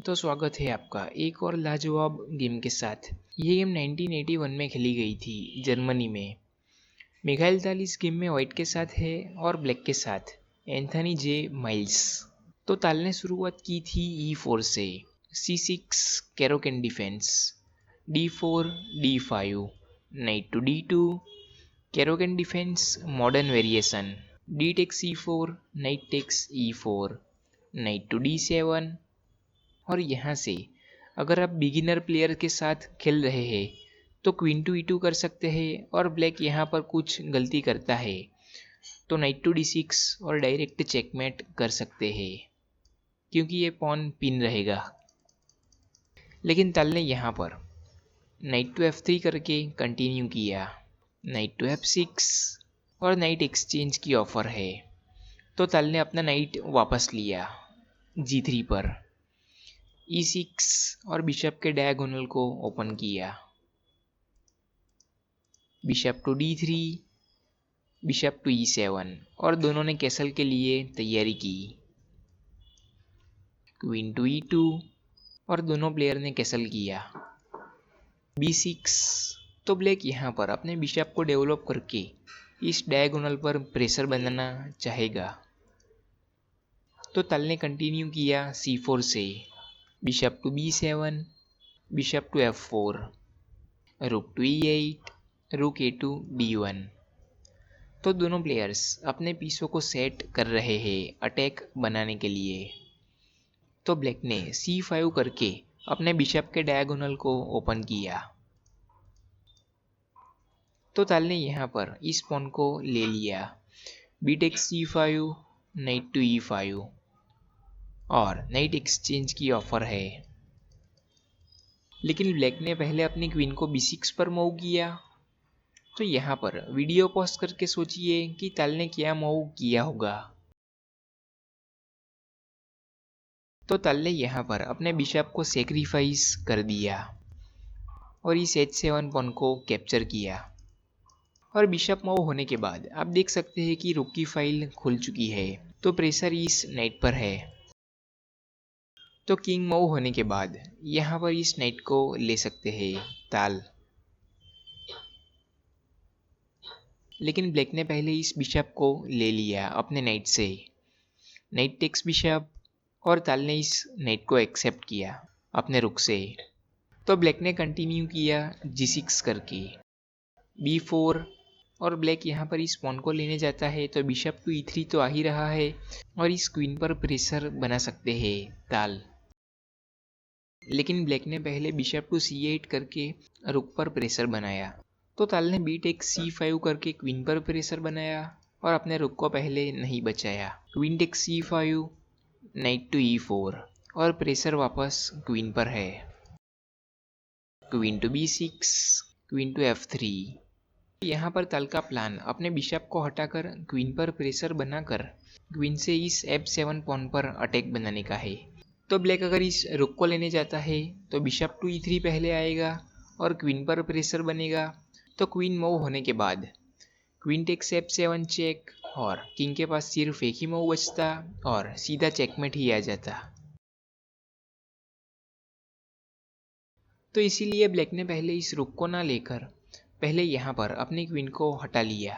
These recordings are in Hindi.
तो स्वागत है आपका एक और लाजवाब गेम के साथ। ये गेम 1981 में खेली गई थी जर्मनी में। मिखाइल ताल इस गेम में वाइट के साथ है और ब्लैक के साथ एंथनी जे माइल्स। तो ताल ने शुरुआत की थी E4 से। C6 Caro Kann defence, D4 D5, knight to D2 Caro Kann defence modern variation, D takes E4 knight takes E4, knight to D7। और यहाँ से अगर आप बिगिनर प्लेयर के साथ खेल रहे हैं तो क्वीन टू E2 कर सकते हैं और ब्लैक यहाँ पर कुछ गलती करता है तो नाइट टू D6 और डायरेक्ट चेकमेट कर सकते हैं क्योंकि ये पॉन पिन रहेगा। लेकिन ताल ने यहाँ पर नाइट टू F3 करके कंटिन्यू किया, नाइट टू F6 और नाइट एक्सचेंज की ऑफर है तो ताल ने अपना नाइट वापस लिया G3 पर, E6 और बिशप के डायगोनल को ओपन किया, bishop to D3, bishop to E7 और दोनों ने कैसल के लिए तैयारी की, क्वीन टू E2 और दोनों प्लेयर ने कैसल किया, B6। तो ब्लैक यहाँ पर अपने बिशप को डेवलप करके इस डायगोनल पर प्रेशर बनाना चाहेगा तो ताल ने कंटिन्यू किया C4 से, bishop to B7, bishop to F4, रुक टू E8, रुक A2 D1। तो दोनों प्लेयर्स अपने पीसों को सेट कर रहे हैं अटैक बनाने के लिए। तो ब्लैक ने C5 करके अपने बिशप के डायगोनल को ओपन किया तो ताल ने यहाँ पर इस पॉन को ले लिया, B takes C5, night to E5 और नाइट एक्सचेंज की ऑफर है। लेकिन ब्लैक ने पहले अपनी क्वीन को B6 पर मूव किया। तो यहाँ पर वीडियो पॉज करके सोचिए कि ताल ने क्या मूव किया होगा। तो ताल ने यहाँ पर अपने बिशप को सेक्रीफाइस कर दिया और इस H7 पॉन को कैप्चर किया और बिशप मूव होने के बाद आप देख सकते हैं कि रुक की फाइल खुल चुकी है तो प्रेशर इस नाइट पर है। तो किंग मूव होने के बाद यहाँ पर इस नाइट को ले सकते हैं ताल, लेकिन ब्लैक ने पहले इस बिशप को ले लिया अपने नाइट से, नाइट टेक्स बिशप और ताल ने इस नाइट को एक्सेप्ट किया अपने रुक से। तो ब्लैक ने कंटिन्यू किया G6 करके, B4 और ब्लैक यहाँ पर इस पॉन को लेने जाता है तो बिशप टू E3 तो आ ही रहा है और इस क्वीन पर प्रेशर बना सकते हैं ताल। लेकिन ब्लैक ने पहले बिशप टू C8 करके रुक पर प्रेशर बनाया तो ताल ने B टेक्स C5 करके क्वीन पर प्रेशर बनाया और अपने रुक को पहले नहीं बचाया, queen takes C5, night to E4 और प्रेशर वापस क्वीन पर है, queen to B6, queen to F3। यहाँ पर ताल का प्लान अपने बिशप को हटाकर क्वीन पर प्रेशर बनाकर क्वीन से इस F7 पॉन पर अटैक बनाने का है। तो ब्लैक अगर इस रुक को लेने जाता है तो बिशप टू E3 पहले आएगा और क्वीन पर प्रेशर बनेगा तो क्वीन मूव होने के बाद क्वीन टेक्स F7 चेक और किंग के पास सिर्फ एक ही मूव बचता और सीधा चेकमेट ही आ जाता। तो इसीलिए ब्लैक ने पहले इस रुक को ना लेकर पहले यहाँ पर अपनी क्वीन को हटा लिया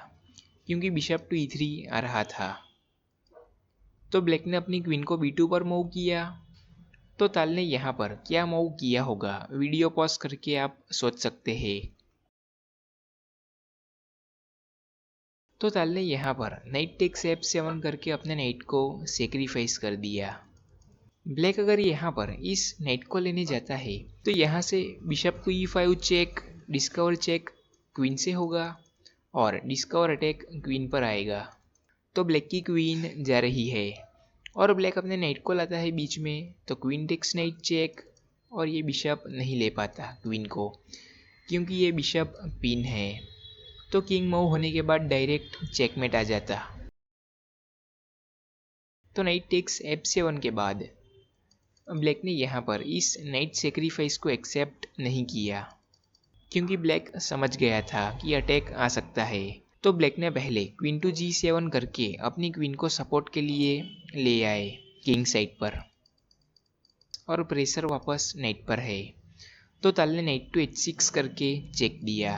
क्योंकि बिशप टू E3 आ रहा था। तो ब्लैक ने अपनी क्वीन को B2 पर मूव किया। तो ताल ने यहाँ पर क्या मूव किया होगा वीडियो पॉज करके आप सोच सकते हैं। तो ताल ने यहाँ पर नाइट टेक्स F7 करके अपने नाइट को सेक्रीफाइस कर दिया। ब्लैक अगर यहाँ पर इस नाइट को लेने जाता है तो यहाँ से bishop to E5 check, discover check queen से होगा और डिस्कवर अटैक क्वीन पर आएगा। तो ब्लैक की क्वीन जा रही है और ब्लैक अपने नाइट को लाता है बीच में तो क्वीन टेक्स नाइट चेक और ये बिशप नहीं ले पाता क्वीन को क्योंकि ये बिशप पिन है। तो किंग मूव होने के बाद डायरेक्ट चेकमेट आ जाता। तो नाइट टेक्स F7 के बाद ब्लैक ने यहाँ पर इस नाइट सेक्रीफाइस को एक्सेप्ट नहीं किया क्योंकि ब्लैक समझ गया था कि अटैक आ सकता है। तो ब्लैक ने पहले क्वीन टू G7 करके अपनी क्वीन को सपोर्ट के लिए ले आए किंग साइड पर। और प्रेशर वापस नाइट पर है। तो ताल ने नाइट टू h6 करके चेक दिया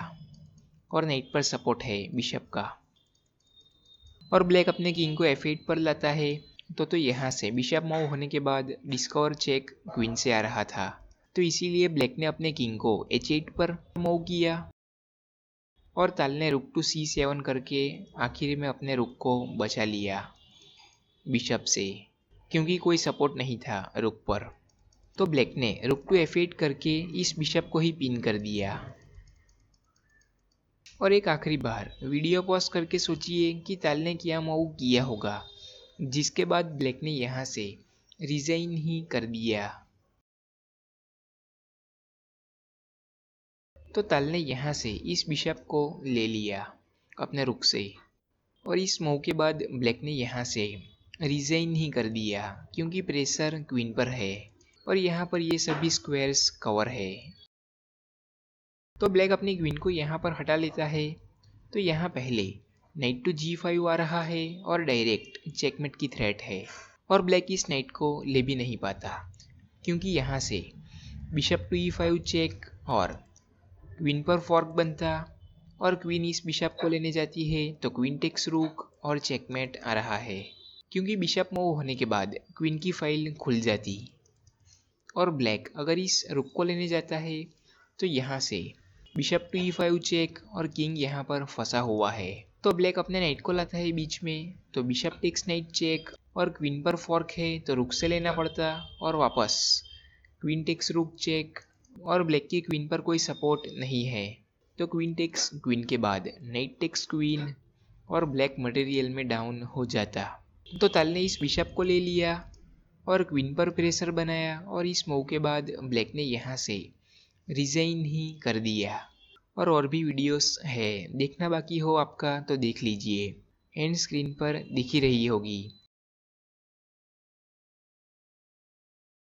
और नाइट पर सपोर्ट है बिशप का। और ब्लैक अपने किंग को f8 पर लाता है। तो यहाँ से बिशप मूव होने के बाद डिस्कवर चेक क्वीन से आ रहा था, तो इसीलिए ब्लैक ने अपने किंग को h8 पर मूव किया और ताल ने रुक टू c7 करके आखिर में अपने रुक को बचा लिया बिशप से, क्योंकि कोई सपोर्ट नहीं था रुक पर। तो ब्लैक ने रुक टू f8 करके इस बिशप को ही पिन कर दिया। और एक आखिरी बार वीडियो पॉज करके सोचिए कि ताल ने क्या मूव किया होगा, जिसके बाद ब्लैक ने यहाँ से रिजाइन ही कर दिया। तो ताल ने यहाँ से इस बिशप को ले लिया अपने रुक से, और इस मूव के बाद ब्लैक ने यहाँ से रिजाइन ही कर दिया, क्योंकि प्रेशर क्वीन पर है और यहाँ पर ये सभी स्क्वायर्स कवर है। तो ब्लैक अपनी क्वीन को यहाँ पर हटा लेता है। तो यहाँ पहले नाइट टू g5 आ रहा है और डायरेक्ट चेकमेट की थ्रेट है, और ब्लैक इस नाइट को ले भी नहीं पाता, क्योंकि यहाँ से बिशप टू e5 चेक और क्वीन पर फॉर्क बनता, और क्वीन इस बिशप को लेने जाती है तो क्वीन टेक्स रूक और चेकमेट आ रहा है, क्योंकि बिशप मूव होने के बाद क्वीन की फाइल खुल जाती। और ब्लैक अगर इस रुक को लेने जाता है तो यहाँ से बिशप टू e5 चेक और किंग यहाँ पर फंसा हुआ है। तो ब्लैक अपने नाइट को लाता है बीच में, तो बिशप टेक्स नाइट चेक और क्वीन पर फॉर्क है तो रुक से लेना पड़ता, और वापस क्वीन टेक्स रुक चेक, और ब्लैक की क्वीन पर कोई सपोर्ट नहीं है तो क्वीन टेक्स क्वीन के बाद नाइट टेक्स क्वीन, और ब्लैक मटेरियल में डाउन हो जाता। तो ताल ने इस बिशप को ले लिया और क्वीन पर प्रेशर बनाया, और इस मूव के बाद ब्लैक ने यहाँ से रिजाइन ही कर दिया। और भी वीडियोस है, देखना बाकी हो आपका तो देख लीजिए, एंड स्क्रीन पर दिख ही रही होगी।